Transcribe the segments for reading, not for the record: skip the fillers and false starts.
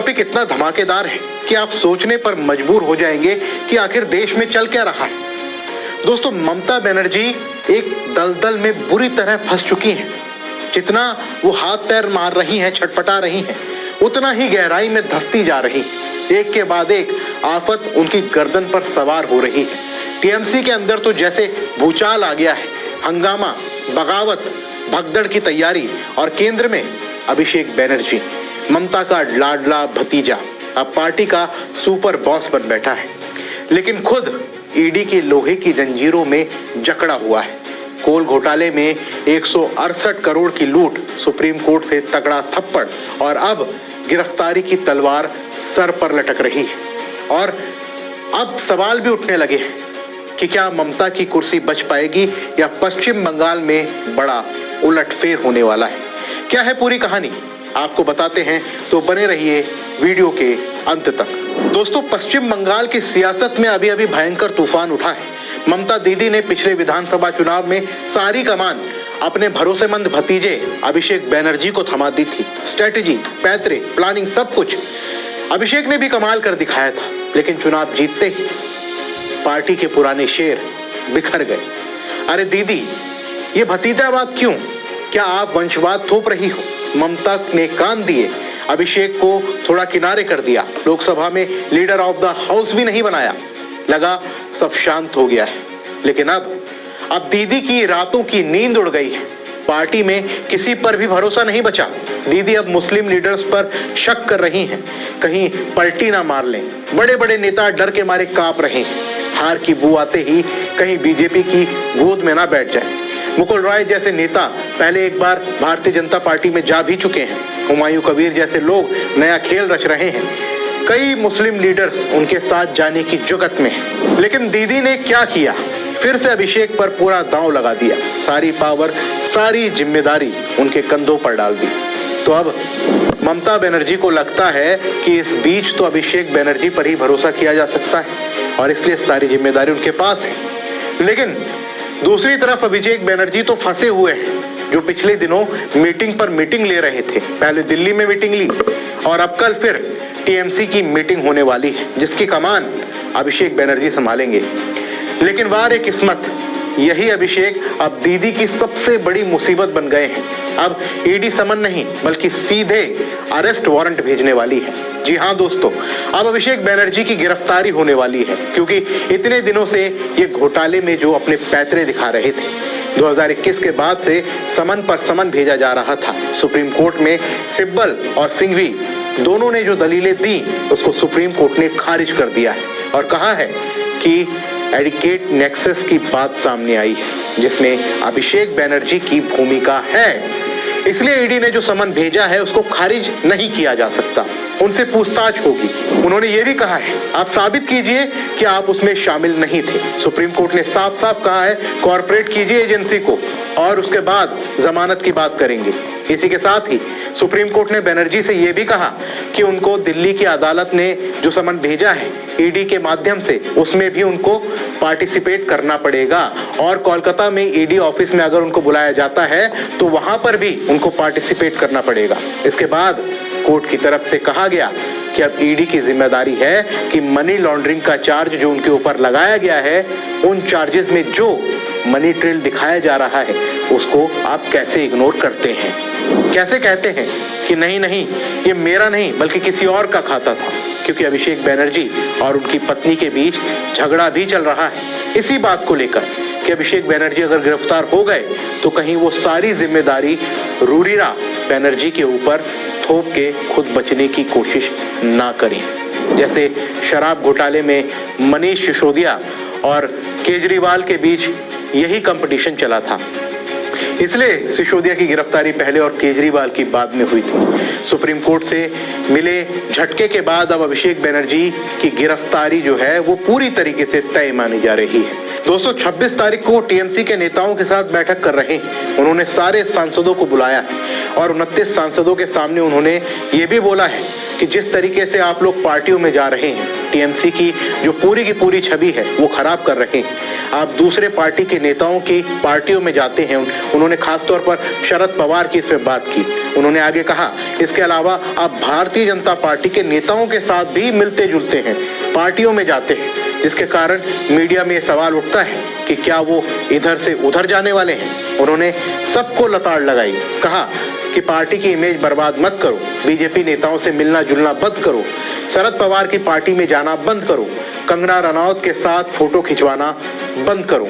Topic इतना धमाकेदार है कि आप सोचने पर मजबूर हो जाएंगे कि आखिर देश में चल क्या रहा है। दोस्तों, ममता बनर्जी एक दलदल में बुरी तरह फंस चुकी हैं। जितना वो हाथ पैर मार रही हैं, छटपटा रही हैं, उतना ही गहराई में धंसती जा रही। एक के बाद एक आफत उनकी गर्दन पर सवार हो रही है। टीएमसी के अंदर तो जैसे भूचाल आ गया है। हंगामा, बगावत, भगदड़ की तैयारी और केंद्र में अभिषेक बनर्जी, ममता का लाडला भतीजा, अब पार्टी का सुपर बॉस बन बैठा है, लेकिन खुद ईडी की लोहे की जंजीरों में जकड़ा हुआ है। कोल घोटाले में 168 करोड़ की लूट, सुप्रीम कोर्ट से तगड़ा थप्पड़ और अब गिरफ्तारी की तलवार सर पर लटक रही है। और अब सवाल भी उठने लगे हैं कि क्या ममता की कुर्सी बच पाएगी या पश्चिम बंगाल में बड़ा उलटफेर होने वाला है। क्या है पूरी कहानी, आपको बताते हैं, तो बने रहिए वीडियो के अंत तक। दोस्तों, पश्चिम बंगाल की सियासत में अभी अभी भयंकर तूफान उठा है। ममता दीदी ने पिछले विधानसभा चुनाव में सारी कमान अपने भरोसेमंद भतीजे अभिषेक बनर्जी को थमा दी थी। स्ट्रेटेजी, पैतरे, प्लानिंग, सब कुछ अभिषेक ने भी कमाल कर दिखाया था, लेकिन चुनाव जीतते ही पार्टी के पुराने शेर बिखर गए। अरे दीदी, ये भतीजावाद क्यों? क्या आप वंशवाद थोप रही हो? ममता ने कान दिए, अभिषेक को थोड़ा किनारे कर दिया, लोकसभा में लीडर ऑफ द हाउस भी नहीं बनाया। लगा सब शांत हो गया है, लेकिन अब दीदी की रातों की नींद उड़ गई है। पार्टी में किसी पर भी भरोसा नहीं बचा। दीदी अब मुस्लिम लीडर्स पर शक कर रही हैं, कहीं पलटी ना मार लें। बड़े बड़े नेता डर के मारे कांप रहे हैं, हार की बू आते ही कहीं बीजेपी की गोद में ना बैठ जाए। मुकुल रॉय जैसे नेता पहले एक बार भारतीय जनता पार्टी में जा भी चुके हैं। हुमायूं कबीर जैसे लोग नया खेल रच रहे हैं। कई मुस्लिम लीडर्स उनके साथ जाने की जुगत में हैं। लेकिन दीदी ने क्या किया? फिर से अभिषेक पर पूरा दांव लगा दिया। सारी पावर, सारी जिम्मेदारी उनके कंधों पर डाल दी। तो अब ममता बनर्जी को लगता है कि इस बीच तो अभिषेक बनर्जी पर ही भरोसा किया जा सकता है और इसलिए सारी जिम्मेदारी उनके पास है। लेकिन दूसरी तरफ अभिषेक बनर्जी तो फंसे हुए हैं, जो पिछले दिनों मीटिंग पर मीटिंग ले रहे थे। पहले दिल्ली में मीटिंग ली और अब कल फिर टीएमसी की मीटिंग होने वाली है, जिसकी कमान अभिषेक बनर्जी संभालेंगे। लेकिन वाह किस्मत, यही अभिषेक अब दीदी की सबसे बड़ी मुसीबत बन गए हैं। अब ईडी समन नहीं बल्कि सीधे अरेस्ट वारंट भेजने वाली है। जी हाँ दोस्तों, अब अभिषेक बनर्जी की गिरफ्तारी होने वाली है, क्योंकि इतने दिनों से ये घोटाले में जो अपने पैतरे दिखा रहे थे, 2021 के बाद से समन पर समन भेजा जा रहा था। सुप्रीम कोर्ट में सिब्बल और सिंघवी दोनों ने जो दलीलें दी, उसको सुप्रीम कोर्ट ने खारिज कर दिया है और कहा है कि एडिकेट नेक्सस की बात सामने आई है, जिसमें अभिषेक बनर्जी की भूमिका है। इसलिए ईडी ने जो समन भेजा है उसको खारिज नहीं किया जा सकता, उनसे पूछताछ होगी। उन्होंने ये भी कहा है, आप साबित कीजिए कि आप उसमें शामिल नहीं थे। सुप्रीम कोर्ट ने साफ साफ कहा है, कॉर्पोरेट कीजिए एजेंसी को और उसके बाद जमानत की बात करेंगे। इसी के साथ ही सुप्रीम कोर्ट ने बनर्जी से यह भी कहा कि उनको दिल्ली की अदालत ने जो समन भेजा है ईडी के माध्यम से, उसमें भी उनको पार्टिसिपेट करना पड़ेगा और कोलकाता में ईडी ऑफिस में अगर उनको बुलाया जाता है तो वहां पर भी उनको पार्टिसिपेट करना पड़ेगा। इसके बाद कोर्ट की तरफ से कहा गया कि अब ईडी की जिम्मेदारी है कि मनी लॉन्ड्रिंग का चार्ज जो उनके ऊपर लगाया गया है, उन चार्जेस में जो मनी ट्रेल दिखाया जा रहा है उसको आप कैसे इग्नोर करते हैं, कैसे कहते हैं कि नहीं ये मेरा नहीं बल्कि किसी और का खाता था। क्योंकि अभिषेक बनर्जी और उनकी पत्नी के बीच झगड़ा भी चल रहा है इसी बात को लेकर कि अभिषेक बनर्जी अगर गिरफ्तार हो गए तो कहीं वो सारी जिम्मेदारी रूरीरा बनर्जी के ऊपर थोप के खुद बचने की कोशिश ना करें। जैसे शराब घोटाले में मनीष सिसोदिया और केजरीवाल के बीच यही कंपटीशन चला था, इसलिए सिसोदिया की गिरफ्तारी पहले और केजरीवाल की बाद में हुई थी। सुप्रीम कोर्ट से मिले झटके के बाद अब अभिषेक बनर्जी की गिरफ्तारी जो है वो पूरी तरीके से तय मानी जा रही है। दोस्तों, 26 तारीख को टीएमसी के नेताओं के साथ बैठक कर रहे हैं। उन्होंने सारे सांसदों को बुलाया है और 29 सांसदों के सामने उन्होंने ये भी बोला है कि जिस तरीके से आप लोग पार्टियों में जा रहे हैं, टीएमसी की जो पूरी की पूरी छवि है वो खराब कर रहे हैं। आप दूसरे पार्टी के नेताओं की पार्टियों में जाते हैं। उन्होंने खासतौर पर शरद पवार की इस पे बात की। उन्होंने आगे कहा, इसके अलावा आप भारतीय जनता पार्टी के नेताओं के साथ भी मिलते जुलते हैं, पार्टियों में जाते हैं, जिसके कारण मीडिया में सवाल उठता है कि क्या वो इधर से उधर जाने वाले हैं। उन्होंने सबको लताड़ लगाई, कहा कि पार्टी की इमेज बर्बाद मत करो, बीजेपी नेताओं से मिलना जुलना बंद करो, शरद पवार की पार्टी में जाना बंद करो, कंगना रनौत के साथ फोटो खिंचवाना बंद करो।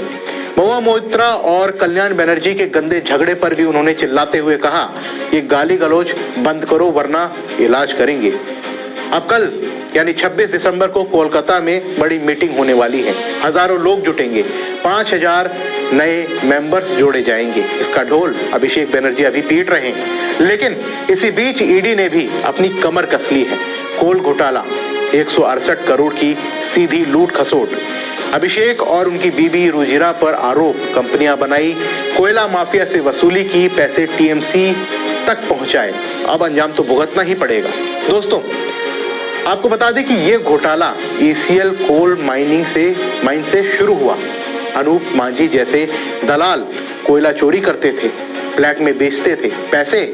महुआ मोइत्रा और कल्याण बनर्जी के गंदे झगड़े पर भी उन्होंने चिल्लाते हुए कहा, ये गाली गलौज बंद करो वरना इलाज करेंगे। अब कल यानी 26 दिसंबर को कोलकाता में बड़ी मीटिंग होने वाली है। हजारों लोग जुटेंगे, 5000 नए मेंबर्स जोड़े जाएंगे। इसका ढोल अभिषेक बनर्जी अभी पीट रहे हैं। लेकिन इसी बीच ईडी ने भी अपनी कमर कस ली है। कोल घोटाला, 168 करोड़ की सीधी लूट खसोट, अभिषेक और उनकी बीबी रुजिरा पर आरोप, कंपनियां बनाई, कोयला माफिया से वसूली की, पैसे टीएमसी तक पहुंचाए। अब अंजाम तो भुगतना ही पड़ेगा। दोस्तों, आपको बता दें कि ये घोटाला ईसीएल कोल माइन से शुरू हुआ। अनूप मांझी जैसे दलाल कोयला चोरी करते थे, फ्लैट में बेचते थे, पैसे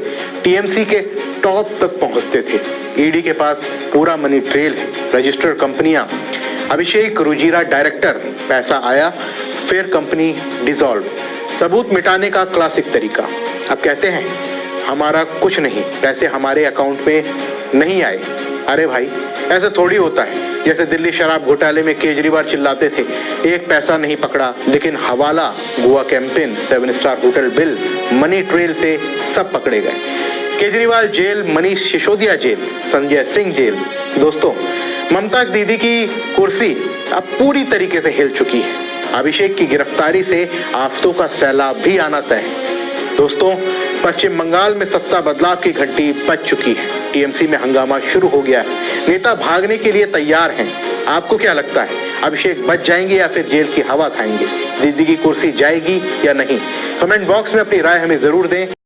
टीएमसी के टॉप तक पहुंचते थे। ईडी के पास पूरा मनी ट्रेल है, रजिस्टर्ड कंपनियां, अभिषेक रुजिरा डायरेक्टर, पैसा आया फिर कंपनी डिसॉल्व, सबूत मिटाने का क्लासिक तरीका। अब कहते हैं हमारा कुछ नहीं, पैसे हमारे अकाउंट में नहीं आए। अरे भाई, ऐसे थोड़ी होता है। जैसे दिल्ली शराब घोटाले में केजरीवाल चिल्लाते थे, एक पैसा नहीं पकड़ा, लेकिन हवाला, Goa campaign, 7 star hotel bill, money trail से सब पकड़े गए। Kejriwal jail, Manish Sisodia jail, Sanjay Singh jail. दोस्तों, ममता दीदी की कुर्सी अब पूरी तरीके से हिल चुकी है। अभिषेक की गिरफ्तारी से आफतों का सैलाब भी आना तय है। दोस्तों, पश्चिम बंगाल में सत्ता बदलाव की घंटी बज चुकी है। टीएमसी में हंगामा शुरू हो गया है। नेता भागने के लिए तैयार हैं। आपको क्या लगता है, अभिषेक बच जाएंगे या फिर जेल की हवा खाएंगे? दीदी की कुर्सी जाएगी या नहीं? कमेंट बॉक्स में अपनी राय हमें जरूर दें।